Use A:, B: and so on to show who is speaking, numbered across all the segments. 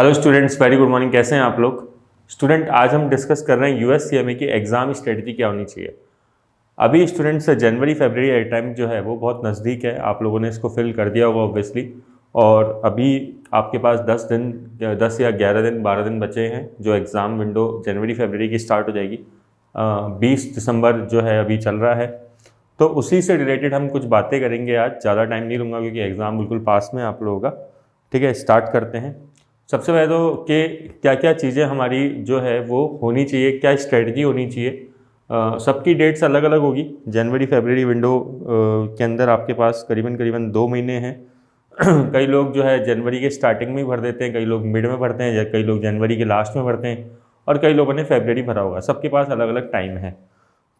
A: Hello students, very good morning. कैसे हैं आप लोग? स्टूडेंट, आज हम डिस्कस कर रहे हैं यूएससीएमए की एग्ज़ाम स्ट्रेटजी क्या होनी चाहिए। अभी स्टूडेंट्स जनवरी फरवरी टाइम जो है वो बहुत नज़दीक है। आप लोगों ने इसको फिल कर दिया होगा ऑब्वियसली, और अभी आपके पास 10 या 11 दिन 12 दिन बचे हैं जो एग्ज़ाम विंडो जनवरी फरवरी की स्टार्ट हो जाएगी। 20 दिसंबर जो है अभी चल रहा है, तो उसी से रिलेटेड हम कुछ बातें करेंगे आज। ज़्यादा टाइम नहीं लूँगा क्योंकि एग्ज़ाम बिल्कुल पास में आप लोगों का। ठीक है, स्टार्ट करते हैं। सबसे पहले तो कि क्या क्या चीज़ें हमारी जो है वो होनी चाहिए, क्या स्ट्रेटजी होनी चाहिए। सबकी डेट्स अलग अलग होगी। जनवरी फरवरी विंडो के अंदर आपके पास करीबन करीबन 2 महीने हैं। कई लोग जो है जनवरी के स्टार्टिंग में ही भर देते हैं, कई लोग मिड में भरते हैं, या कई लोग जनवरी के लास्ट में भरते हैं, और कई लोगों ने फरवरी भरा होगा। सबके पास अलग अलग टाइम है।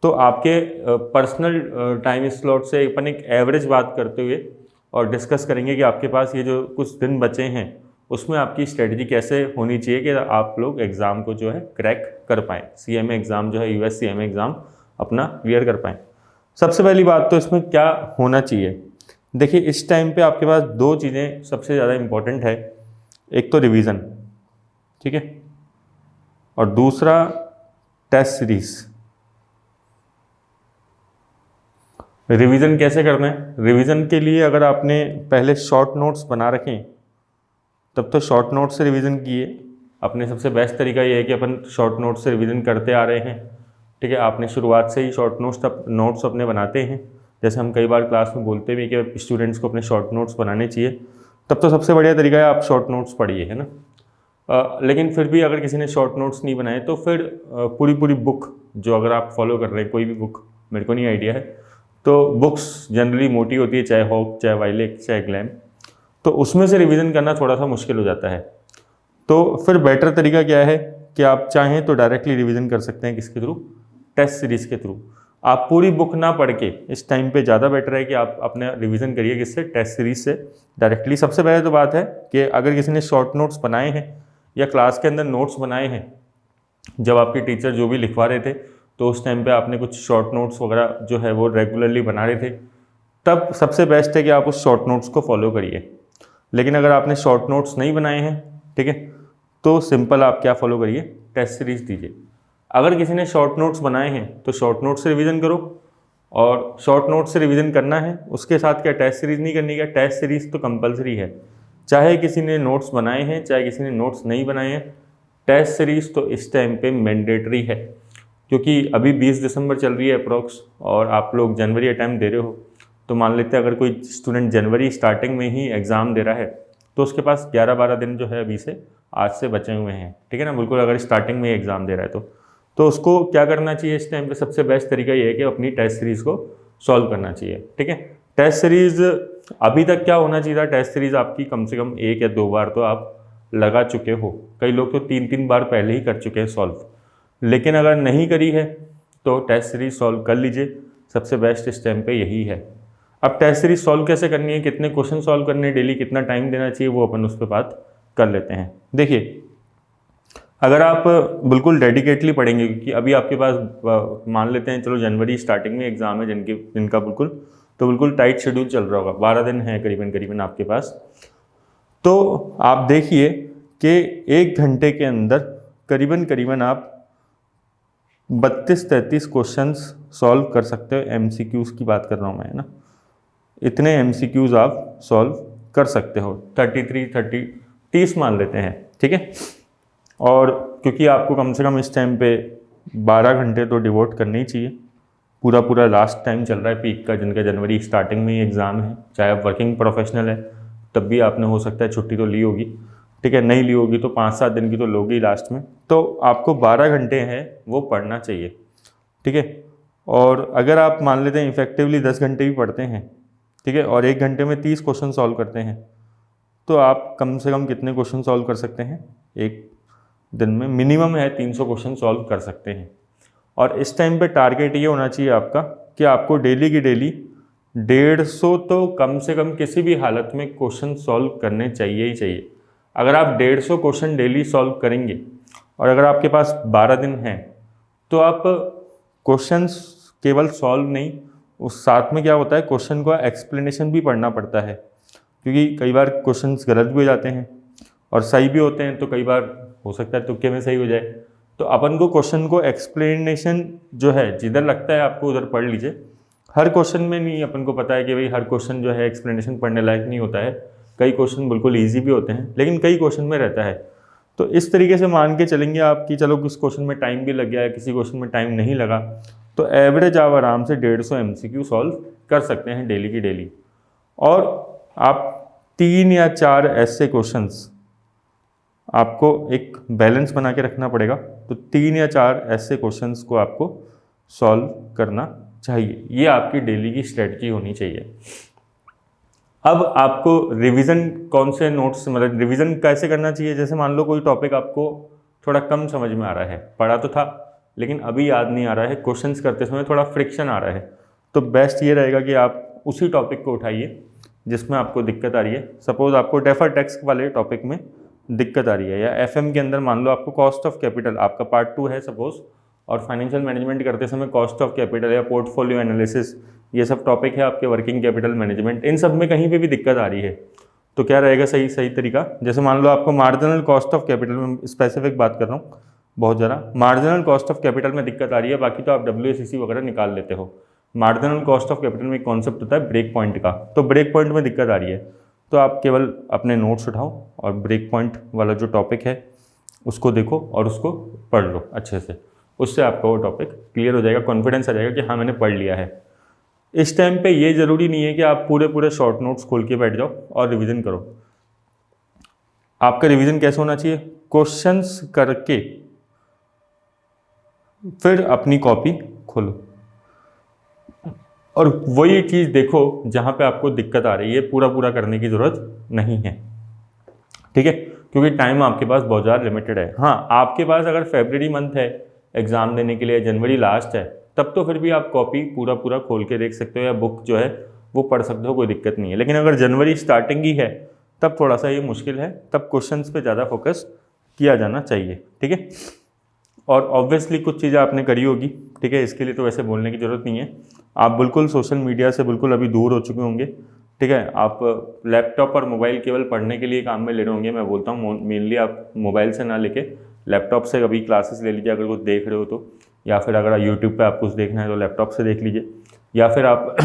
A: तो आपके पर्सनल टाइम स्लॉट से अपन एक एवरेज बात करते हुए और डिस्कस करेंगे कि आपके पास ये जो कुछ दिन बचे हैं उसमें आपकी स्ट्रेटजी कैसे होनी चाहिए कि आप लोग एग्ज़ाम को जो है क्रैक कर पाएँ, सीएमए एग्ज़ाम जो है यूएस सीएमए एग्ज़ाम अपना क्लियर कर पाएँ। सबसे पहली बात तो इसमें क्या होना चाहिए, देखिए इस टाइम पे आपके पास 2 चीज़ें सबसे ज़्यादा इम्पोर्टेंट है। एक तो रिवीजन, ठीक है, और दूसरा टेस्ट सीरीज। रिवीजन कैसे करना है? रिवीजन के लिए अगर आपने पहले शॉर्ट नोट्स बना रखें तब तो शॉर्ट नोट से रिवीजन किए। अपने सबसे बेस्ट तरीका ये है कि अपन शॉर्ट नोट से रिवीजन करते आ रहे हैं। ठीक है, आपने शुरुआत से ही शॉर्ट नोट्स अपने बनाते हैं। जैसे हम कई बार क्लास में बोलते भी कि स्टूडेंट्स को अपने शॉर्ट नोट्स बनाने चाहिए, तब तो सबसे बढ़िया तरीका है आप शॉर्ट नोट्स पढ़िए, है ना। लेकिन फिर भी अगर किसी ने शॉर्ट नोट्स नहीं बनाए तो फिर पूरी बुक जो अगर आप फॉलो कर रहे हैं, कोई भी बुक, मेरे को नहीं आइडिया है, तो बुक्स जनरली मोटी होती है, चाहे हॉक, चाहे वाइलेक, चाहे ग्लैम, तो उसमें से रिवीजन करना थोड़ा सा मुश्किल हो जाता है। तो फिर बेटर तरीका क्या है कि आप चाहें तो डायरेक्टली रिवीजन कर सकते हैं। किसके थ्रू? टेस्ट सीरीज़ के थ्रू। आप पूरी बुक ना पढ़ के इस टाइम पे ज़्यादा बेटर है कि आप अपने रिवीजन करिए। किससे? टेस्ट सीरीज से डायरेक्टली। सबसे पहले तो बात है कि अगर किसी ने शॉर्ट नोट्स बनाए हैं या क्लास के अंदर नोट्स बनाए हैं, जब आपके टीचर जो भी लिखवा रहे थे तो उस टाइम पे आपने कुछ शॉर्ट नोट्स वगैरह जो है वो रेगुलरली बना रहे थे, तब सबसे बेस्ट है कि आप उस शॉर्ट नोट्स को फॉलो करिए। लेकिन अगर आपने शॉर्ट नोट्स नहीं बनाए हैं, ठीक है, तो सिंपल आप क्या फॉलो करिए? टेस्ट सीरीज दीजिए। अगर किसी ने शॉर्ट नोट्स बनाए हैं तो शॉर्ट नोट से रिवीजन करो, और शॉर्ट नोट से रिवीजन करना है उसके साथ क्या टेस्ट सीरीज नहीं करनी है? टेस्ट सीरीज तो कंपलसरी है, चाहे किसी ने नोट्स बनाए हैं चाहे किसी ने नोट्स नहीं बनाए हैं। टेस्ट सीरीज तो इस टाइम पे मैंडेटरी है, क्योंकि अभी 20 दिसंबर चल रही है अप्रोक्स, और आप लोग जनवरी अटैम्प्ट दे रहे हो। तो मान लेते हैं अगर कोई स्टूडेंट जनवरी स्टार्टिंग में ही एग्ज़ाम दे रहा है तो उसके पास 11-12 दिन जो है अभी से आज से बचे हुए हैं, ठीक है ना। बिल्कुल, अगर स्टार्टिंग में ही एग्ज़ाम दे रहा है तो उसको क्या करना चाहिए इस टाइम पे? सबसे बेस्ट तरीका ये है कि अपनी टेस्ट सीरीज़ को सॉल्व करना चाहिए, ठीक है। टेस्ट सीरीज़ अभी तक क्या होना चाहिए था? टेस्ट सीरीज़ आपकी कम से कम 1 या 2 बार तो आप लगा चुके हो। कई लोग तो 3-3 बार पहले ही कर चुके हैं सॉल्व। लेकिन अगर नहीं करी है तो टेस्ट सीरीज़ सॉल्व कर लीजिए। सबसे बेस्ट इस टाइम पे यही है। अब टेस्ट सीरीज सॉल्व कैसे करनी है, कितने क्वेश्चन सॉल्व करने हैं डेली, कितना टाइम देना चाहिए, वो अपन उस पर बात कर लेते हैं। देखिए, अगर आप बिल्कुल डेडिकेटली पढ़ेंगे, क्योंकि अभी आपके पास मान लेते हैं चलो जनवरी स्टार्टिंग में एग्ज़ाम है जिनका बिल्कुल टाइट शेड्यूल चल रहा होगा, 12 दिन है करीबन आपके पास, तो आप देखिए कि 1 घंटे के अंदर करीबन आप 32-33 क्वेश्चंस सॉल्व कर सकते हो। एमसीक्यूज़ की बात कर रहा हूँ मैं, है ना। इतने एमसीक्यूज़ आप सॉल्व कर सकते हो। 30 मान लेते हैं, ठीक है। और क्योंकि आपको कम से कम इस टाइम पे 12 घंटे तो डिवोट करने ही चाहिए। पूरा लास्ट टाइम चल रहा है पीक का, जिनका जनवरी स्टार्टिंग में ही एग्ज़ाम है। चाहे आप वर्किंग प्रोफेशनल है तब भी आपने हो सकता है छुट्टी तो ली होगी, ठीक है। नहीं ली होगी तो 5-7 दिन की तो लोगी लास्ट में। तो आपको 12 घंटे हैं वो पढ़ना चाहिए, ठीक है। और अगर आप मान लेते हैं इफेक्टिवली 10 घंटे भी पढ़ते हैं, ठीक है, और 1 घंटे में 30 क्वेश्चन सॉल्व करते हैं, तो आप कम से कम कितने क्वेश्चन सॉल्व कर सकते हैं? एक दिन में मिनिमम है 300 क्वेश्चन सॉल्व कर सकते हैं। और इस टाइम पे टारगेट ये होना चाहिए आपका कि आपको डेली की डेली 150 तो कम से कम किसी भी हालत में क्वेश्चन सॉल्व करने चाहिए ही चाहिए। अगर आप 150 क्वेश्चन डेली सॉल्व करेंगे और अगर आपके पास 12 दिन हैं तो आप क्वेश्चंस केवल सॉल्व नहीं, उस साथ में क्या होता है, क्वेश्चन का एक्सप्लेनेशन भी पढ़ना पड़ता है, क्योंकि कई बार क्वेश्चंस गलत भी हो जाते हैं और सही भी होते हैं, तो कई बार हो सकता है तुक्के में सही हो जाए। तो अपन को क्वेश्चन को एक्सप्लेनेशन जो है जिधर लगता है आपको उधर पढ़ लीजिए। हर क्वेश्चन में नहीं, अपन को पता है कि भाई हर क्वेश्चन जो है एक्सप्लेनेशन पढ़ने लायक नहीं होता है, कई क्वेश्चन बिल्कुल ईजी भी होते हैं, लेकिन कई क्वेश्चन में रहता है। तो इस तरीके से मान के चलेंगे आप कि चलो किस क्वेश्चन में टाइम भी लग गया है, किसी क्वेश्चन में टाइम नहीं लगा, तो एवरेज आप आराम से 150 MCQ सॉल्व कर सकते हैं डेली की डेली। और आप 3 या 4 ऐसे क्वेश्चंस आपको एक बैलेंस बना के रखना पड़ेगा, तो 3 या 4 ऐसे क्वेश्चंस को आपको सॉल्व करना चाहिए। ये आपकी डेली की स्ट्रेटजी होनी चाहिए। अब आपको रिवीजन कौन से नोट्स, मतलब रिवीजन कैसे करना चाहिए? जैसे मान लो कोई टॉपिक आपको थोड़ा कम समझ में आ रहा है, पढ़ा तो था लेकिन अभी याद नहीं आ रहा है, क्वेश्चंस करते समय थोड़ा फ्रिक्शन आ रहा है, तो बेस्ट ये रहेगा कि आप उसी टॉपिक को उठाइए जिसमें आपको दिक्कत आ रही है। सपोज आपको डेफर टैक्स वाले टॉपिक में दिक्कत आ रही है, या एफएम के अंदर मान लो आपको कॉस्ट ऑफ कैपिटल, आपका पार्ट 2 है सपोज, और फाइनेंशियल मैनेजमेंट करते समय कॉस्ट ऑफ कैपिटल या पोर्टफोलियो एनालिसिस, ये सब टॉपिक है आपके, वर्किंग कैपिटल मैनेजमेंट, इन सब में कहीं पे भी दिक्कत आ रही है, तो क्या रहेगा सही तरीका? जैसे मान लो आपको मार्जिनल कॉस्ट ऑफ कैपिटल में स्पेसिफिक बात कर रहा हूँ, बहुत ज़्यादा मार्जिनल कॉस्ट ऑफ कैपिटल में दिक्कत आ रही है, बाकी तो आप WACC वगैरह निकाल लेते हो। मार्जिनल कॉस्ट ऑफ कैपिटल में एक कॉन्सेप्ट होता है ब्रेक पॉइंट का, तो ब्रेक पॉइंट में दिक्कत आ रही है, तो आप केवल अपने नोट्स उठाओ और ब्रेक पॉइंट वाला जो टॉपिक है उसको देखो और उसको पढ़ लो अच्छे से, उससे आपका वो टॉपिक क्लियर हो जाएगा, कॉन्फिडेंस आ जाएगा कि हाँ मैंने पढ़ लिया है। इस टाइम पे ये ज़रूरी नहीं है कि आप पूरे शॉर्ट नोट्स खोल के बैठ जाओ और रिवीजन करो। आपका रिवीजन कैसे होना चाहिए? क्वेश्चंस करके फिर अपनी कॉपी खोलो और वही चीज़ देखो जहाँ पे आपको दिक्कत आ रही है, पूरा करने की ज़रूरत नहीं है, ठीक है, क्योंकि टाइम आपके पास बहुत ज़्यादा लिमिटेड है। हाँ, आपके पास अगर फरवरी मंथ है एग्ज़ाम देने के लिए, जनवरी लास्ट है, तब तो फिर भी आप कॉपी पूरा खोल के देख सकते हो या बुक जो है वो पढ़ सकते हो, कोई दिक्कत नहीं है। लेकिन अगर जनवरी स्टार्टिंग ही है तब थोड़ा सा ये मुश्किल है, तब क्वेश्चंस पे ज़्यादा फोकस किया जाना चाहिए, ठीक है। और ऑब्वियसली कुछ चीज़ें आपने करी होगी, ठीक है, इसके लिए तो वैसे बोलने की ज़रूरत नहीं है। आप बिल्कुल सोशल मीडिया से बिल्कुल अभी दूर हो चुके होंगे, ठीक है। आप लैपटॉप और मोबाइल केवल पढ़ने के लिए काम में ले रहे होंगे। मैं बोलता हूँ मेनली आप मोबाइल से ना लेके लैपटॉप से कभी क्लासेस ले लीजिए अगर कुछ देख रहे हो तो, या फिर अगर यूट्यूब पे आप कुछ देखना है तो लैपटॉप से देख लीजिए, या फिर आप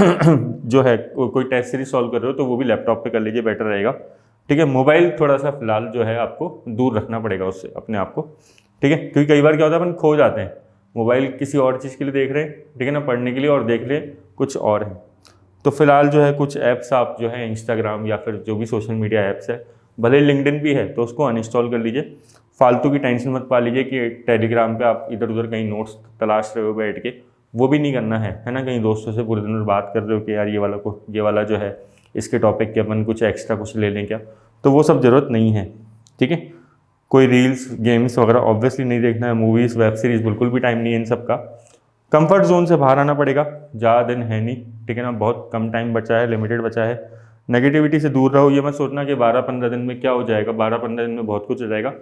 A: जो है कोई टेस्ट सीरीज सॉल्व कर रहे हो तो वो भी लैपटॉप पे कर लीजिए, बेटर रहेगा, ठीक है। मोबाइल थोड़ा सा फिलहाल जो है आपको दूर रखना पड़ेगा उससे अपने आप को, ठीक है, क्योंकि कई बार क्या होता है अपन खो जाते हैं, मोबाइल किसी और चीज़ के लिए देख रहे हैं, ठीक है ना, पढ़ने के लिए, और देख रहे कुछ और है। तो फिलहाल जो है कुछ ऐप्स आप जो है इंस्टाग्राम या फिर जो भी सोशल मीडिया ऐप्स है, भले लिंक्डइन भी है तो उसको अनइंस्टॉल कर लीजिए। फालतू की टेंशन मत पा लीजिए कि टेलीग्राम पे आप इधर उधर कहीं नोट्स तलाश रहे हो बैठ के, वो भी नहीं करना है ना। कहीं दोस्तों से पूरे दिन बात कर रहे हो कि यार ये वाला जो है इसके टॉपिक के अपन कुछ एक्स्ट्रा कुछ ले लें क्या, तो वो सब ज़रूरत नहीं है, ठीक है। कोई रील्स गेम्स वगैरह ऑब्वियसली नहीं देखना है, मूवीज़ वेब सीरीज़ बिल्कुल भी टाइम नहीं है इन सब का। कंफर्ट जोन से बाहर आना पड़ेगा, ज़्यादा दिन है नहीं, ठीक है ना, बहुत कम टाइम बचा है, लिमिटेड बचा है। नेगेटिविटी से दूर रहो, ये मत सोचना कि 12-15 दिन में क्या हो जाएगा, 12-15 दिन में बहुत कुछ हो जाएगा।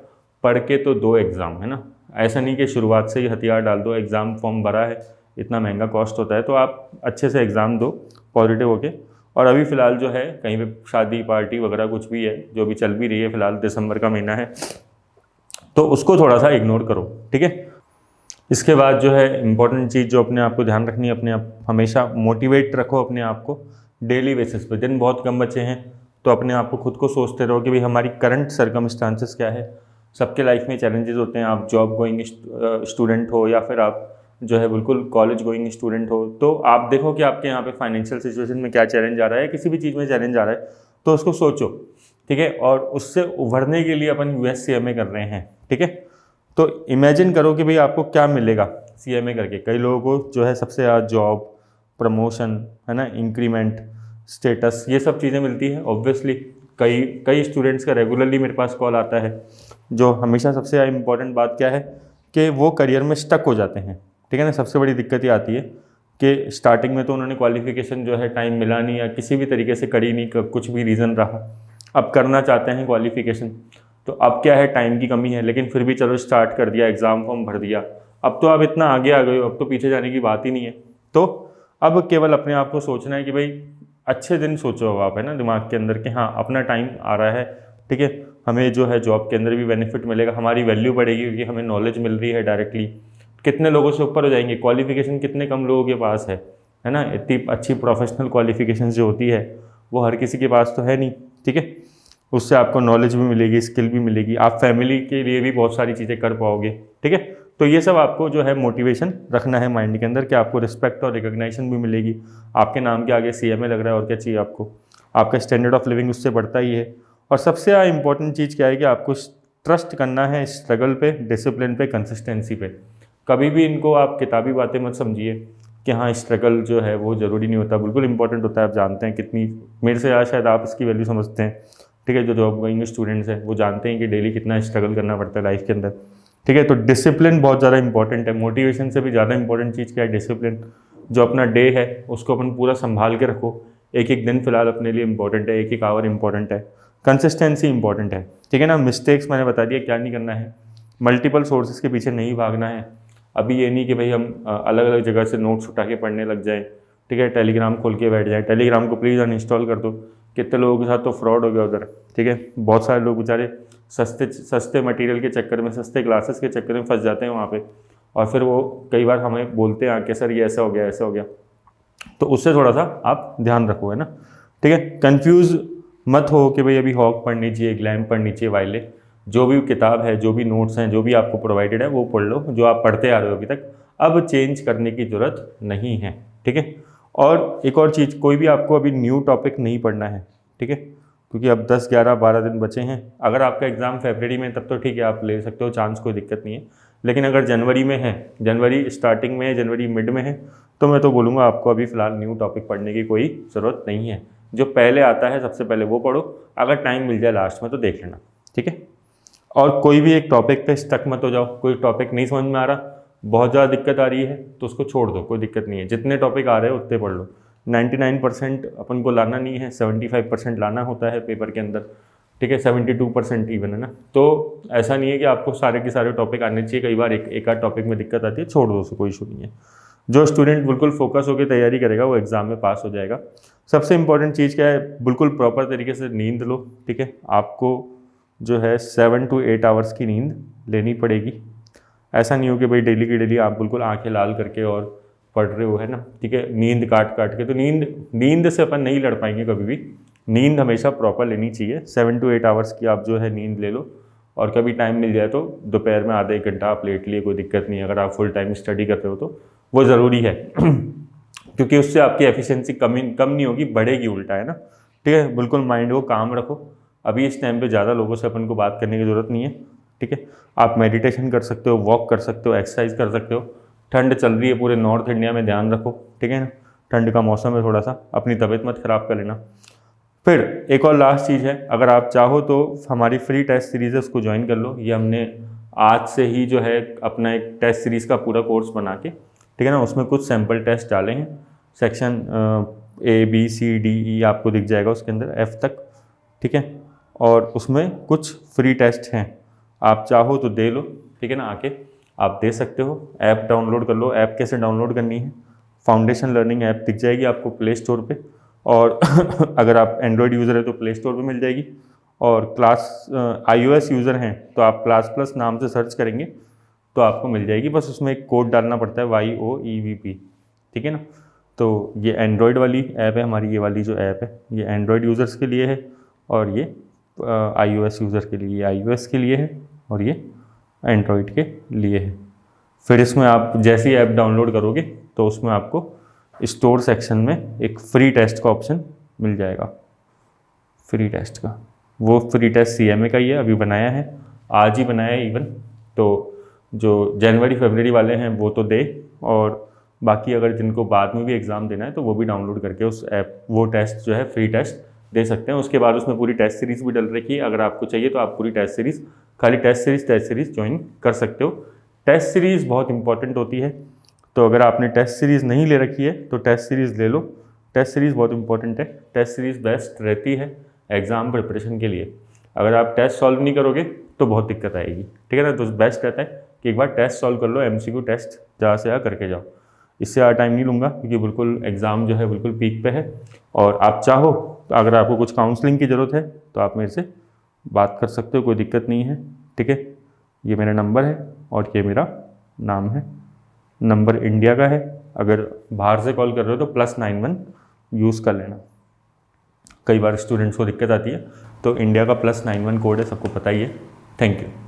A: पढ़ के तो 2 एग्ज़ाम है ना, ऐसा नहीं कि शुरुआत से ही हथियार डाल दो, एग्ज़ाम फॉर्म भरा है, इतना महंगा कॉस्ट होता है, तो आप अच्छे से एग्ज़ाम दो पॉजिटिव होके। और अभी फ़िलहाल जो है कहीं पे शादी पार्टी वगैरह कुछ भी है जो भी चल भी रही है, फ़िलहाल दिसंबर का महीना है, तो उसको थोड़ा सा इग्नोर करो, ठीक है। इसके बाद जो है इम्पॉर्टेंट चीज़ जो अपने आप को ध्यान रखनी है, अपने आप हमेशा मोटिवेट रखो अपने आप को डेली बेसिस पे। दिन बहुत कम बचे हैं तो अपने आप को खुद को सोचते रहो कि भाई हमारी करंट सर्कमस्टांसेस क्या है। सबके लाइफ में चैलेंजेस होते हैं, आप जॉब गोइंग स्टूडेंट हो या फिर आप जो है बिल्कुल कॉलेज गोइंग स्टूडेंट हो, तो आप देखो कि आपके यहाँ पे फाइनेंशियल सिचुएशन में क्या चैलेंज आ रहा है, किसी भी चीज़ में चैलेंज आ रहा है तो उसको सोचो, ठीक है। और उससे उभरने के लिए अपन USCMA कर रहे हैं, ठीक है। तो इमेजिन करो कि भाई आपको क्या मिलेगा CMA करके। कई लोगों को जो है सबसे ज़्यादा जॉब, प्रमोशन, है ना, इंक्रीमेंट, स्टेटस, ये सब चीज़ें मिलती है ऑब्वियसली। कई स्टूडेंट्स का रेगुलरली मेरे पास कॉल आता है, जो हमेशा सबसे ज़्यादा इम्पॉर्टेंट बात क्या है कि वो करियर में स्टक हो जाते हैं, ठीक है ना। सबसे बड़ी दिक्कत ये आती है कि स्टार्टिंग में तो उन्होंने क्वालिफिकेशन जो है टाइम मिला नहीं या किसी भी तरीके से करी नहीं, कुछ भी रीज़न रहा, अब करना चाहते हैं क्वालिफिकेशन, तो अब क्या है टाइम की कमी है, लेकिन फिर भी चलो स्टार्ट कर दिया, एग्ज़ाम फॉर्म भर दिया, अब तो आप इतना आगे आ गए हो, अब तो पीछे जाने की बात ही नहीं है। तो अब केवल अपने आप को सोचना है कि भाई अच्छे दिन सोचो आप, है ना, दिमाग के अंदर कि हाँ अपना टाइम आ रहा है, ठीक है, हमें जो है जॉब के अंदर भी बेनिफिट मिलेगा, हमारी वैल्यू बढ़ेगी क्योंकि हमें नॉलेज मिल रही है डायरेक्टली। कितने लोगों से ऊपर हो जाएंगे, क्वालिफिकेशन कितने कम लोगों के पास है ना। इतनी अच्छी प्रोफेशनल क्वालिफिकेशन जो होती है वो हर किसी के पास तो है नहीं, ठीक है। उससे आपको नॉलेज भी मिलेगी, स्किल भी मिलेगी, आप फैमिली के लिए भी बहुत सारी चीज़ें कर पाओगे, ठीक है। तो ये सब आपको जो है मोटिवेशन रखना है माइंड के अंदर कि आपको रिस्पेक्ट और रिकग्नाइजेशन भी मिलेगी। आपके नाम के आगे CMA लग रहा है और क्या चाहिए आपको, आपका स्टैंडर्ड ऑफ लिविंग उससे बढ़ता ही है। और सबसे इंपॉर्टेंट चीज़ क्या है कि आपको ट्रस्ट करना है स्ट्रगल पे, डिसिप्लिन पे, कंसिस्टेंसी पे। कभी भी इनको आप किताबी बातें मत समझिए कि हाँ स्ट्रगल जो है वो ज़रूरी नहीं होता, बिल्कुल इंपॉर्टेंट होता है। आप जानते हैं कितनी, मेरे से आज शायद आप इसकी वैल्यू समझते हैं, ठीक है। जो जॉब गोइंग स्टूडेंट्स हैं वो जानते हैं कि डेली कितना स्ट्रगल करना पड़ता है लाइफ के अंदर, ठीक है। तो डिसिप्लिन बहुत ज़्यादा इंपॉर्टेंट है, मोटिवेशन से भी ज़्यादा इंपॉर्टेंट चीज़ क्या है, डिसिप्लिन। जो अपना डे है उसको अपन पूरा संभाल के रखो, एक एक दिन फिलहाल अपने लिए इंपॉर्टेंट है, एक एक आवर इंपॉर्टेंट है, कंसिस्टेंसी इंपॉर्टेंट है, ठीक है ना। मिस्टेक्स मैंने बता दिया क्या नहीं करना है, मल्टीपल सोर्सेज के पीछे नहीं भागना है। अभी ये नहीं कि भाई हम अलग अलग जगह से नोट्स उठा के पढ़ने लग जाएं, ठीक है। टेलीग्राम खोल के बैठ जाएं, टेलीग्राम को प्लीज़ अनइंस्टॉल कर दो। कितने लोगों के साथ तो फ्रॉड हो गया उधर, ठीक है। बहुत सारे लोग बेचारे सस्ते मटेरियल के चक्कर में, सस्ते क्लासेस के चक्कर में फंस जाते हैं वहाँ पे, और फिर वो कई बार हमें बोलते हैं कि सर ये ऐसा हो गया, ऐसा हो गया। तो उससे थोड़ा सा आप ध्यान रखो, है ना, ठीक है। कंफ्यूज मत हो कि भाई अभी हॉक पढ़नी चाहिए, ग्लैम पढ़नी चाहिए, वाइले। जो भी किताब है, जो भी नोट्स हैं, जो भी आपको प्रोवाइडेड है वो पढ़ लो, जो आप पढ़ते आ रहे हो अभी तक। अब चेंज करने की ज़रूरत नहीं है, ठीक है। और एक और चीज़, कोई भी आपको अभी न्यू टॉपिक नहीं पढ़ना है, ठीक है, क्योंकि अब 10, 11, 12 दिन बचे हैं। अगर आपका एग्ज़ाम फरवरी में तब तो ठीक है, आप ले सकते हो चांस, कोई दिक्कत नहीं है। लेकिन अगर जनवरी में है, जनवरी स्टार्टिंग में है, जनवरी मिड में है, तो मैं तो बोलूँगा आपको अभी फ़िलहाल न्यू टॉपिक पढ़ने की कोई ज़रूरत नहीं है। जो पहले आता है सबसे पहले वो पढ़ो, अगर टाइम मिल जाए लास्ट में तो देख लेना, ठीक है। और कोई भी एक टॉपिक पे स्टक मत हो जाओ, कोई टॉपिक नहीं समझ में आ रहा, बहुत ज़्यादा दिक्कत आ रही है तो उसको छोड़ दो, कोई दिक्कत नहीं है। जितने टॉपिक आ रहे हैं उतने पढ़ लो। 99% अपन को लाना नहीं है, 75% लाना होता है पेपर के अंदर, ठीक है, 72% इवन, है ना। तो ऐसा नहीं है कि आपको सारे के सारे टॉपिक आने चाहिए, कई बार एक आध टॉपिक में दिक्कत आती है, छोड़ दो, उससे कोई इशू नहीं है। जो स्टूडेंट बिल्कुल फोकस होकर तैयारी करेगा वो एग्ज़ाम में पास हो जाएगा। सबसे इंपॉर्टेंट चीज़ क्या है, बिल्कुल प्रॉपर तरीके से नींद लो, ठीक है। आपको जो है 7 to 8 आवर्स की नींद लेनी पड़ेगी। ऐसा नहीं हो कि भाई डेली की डेली आप बिल्कुल आंखें लाल करके और पढ़ रहे हो, है ना, ठीक है, नींद काट के। तो नींद से अपन नहीं लड़ पाएंगे कभी भी। नींद हमेशा प्रॉपर लेनी चाहिए। 7 to 8 आवर्स की आप जो है नींद ले लो, और कभी टाइम मिल जाए तो दोपहर में आधा 1 घंटा आप लेट लिए, कोई दिक्कत नहीं है। अगर आप फुल टाइम स्टडी कर रहे हो तो वो ज़रूरी है क्योंकि उससे आपकी एफिशिएंसी कम नहीं होगी, बढ़ेगी उल्टा, है ना, ठीक है। बिल्कुल माइंड को काम रखो। अभी इस टाइम पे ज़्यादा लोगों से अपन को बात करने की ज़रूरत नहीं है, ठीक है। आप मेडिटेशन कर सकते हो, वॉक कर सकते हो, एक्सरसाइज कर सकते हो। ठंड चल रही है पूरे नॉर्थ इंडिया में, ध्यान रखो, ठीक है ना, ठंड का मौसम है, थोड़ा सा अपनी तबीयत मत ख़राब कर लेना। फिर एक और लास्ट चीज़ है, अगर आप चाहो तो हमारी फ्री टेस्ट सीरीज़ है उसको ज्वाइन कर लो। ये हमने आज से ही जो है अपना एक टेस्ट सीरीज़ का पूरा कोर्स बना के, ठीक है ना, उसमें कुछ सैम्पल टेस्ट डाले हैं। सेक्शन ABCDE आपको दिख जाएगा उसके अंदर, F तक, ठीक है। और उसमें कुछ फ्री टेस्ट हैं, आप चाहो तो दे लो, ठीक है ना, आके आप दे सकते हो। ऐप डाउनलोड कर लो। ऐप कैसे डाउनलोड करनी है, फाउंडेशन लर्निंग ऐप दिख जाएगी आपको प्ले स्टोर पे, और अगर आप एंड्रॉयड यूज़र है तो प्ले स्टोर पे मिल जाएगी, और iOS यूज़र हैं तो आप क्लास प्लस नाम से सर्च करेंगे तो आपको मिल जाएगी। बस उसमें एक कोड डालना पड़ता है, YOEVP, ठीक है ना। तो ये एंड्रॉयड वाली ऐप है हमारी, ये वाली जो ऐप है ये एंड्रॉयड यूज़र्स के लिए है, और ये iOS यूज़र के लिए, ये iOS के लिए है और ये एंड्रॉयड के लिए है। फिर इसमें आप जैसी ऐप डाउनलोड करोगे तो उसमें आपको स्टोर सेक्शन में एक फ्री टेस्ट का ऑप्शन मिल जाएगा, फ्री टेस्ट का। वो फ्री टेस्ट CMA का ही है, अभी बनाया है, आज ही बनाया है इवन। तो जो जनवरी फरवरी वाले हैं वो तो दे, और बाकी अगर जिनको बाद में भी एग्ज़ाम देना है तो वो भी डाउनलोड करके उस ऐप वो टेस्ट जो है फ्री टेस्ट दे सकते हैं। उसके बाद उसमें पूरी टेस्ट सीरीज़ भी डल रखी है, अगर आपको चाहिए तो आप पूरी टेस्ट सीरीज़, खाली टेस्ट सीरीज़ ज्वाइन कर सकते हो। टेस्ट सीरीज़ बहुत इंपॉर्टेंट होती है, तो अगर आपने टेस्ट सीरीज़ नहीं ले रखी है तो टेस्ट सीरीज़ ले लो। टेस्ट सीरीज़ बहुत इंपॉर्टेंट है, टेस्ट सीरीज़ बेस्ट रहती है एग्ज़ाम प्रिपरेशन के लिए। अगर आप टेस्ट सॉल्व नहीं करोगे तो बहुत दिक्कत आएगी, ठीक है ना। तो बेस्ट रहता है कि एक बार टेस्ट सॉल्व कर लो, MCQ टेस्ट ज़्यादा से ज़्यादा करके जाओ। इससे ज़्यादा टाइम नहीं लूँगा क्योंकि बिल्कुल एग्ज़ाम जो है बिल्कुल पीक पे है। और आप चाहो तो अगर आपको कुछ काउंसलिंग की ज़रूरत है तो आप मेरे से बात कर सकते हो, कोई दिक्कत नहीं है। ठीक है, ये मेरा नंबर है और ये मेरा नाम है। नंबर इंडिया का है, अगर बाहर से कॉल कर रहे हो तो +91 यूज़ कर लेना। कई बार स्टूडेंट्स को दिक्कत आती है, तो इंडिया का +91 कोड है, सबको पता ही है। Thank you.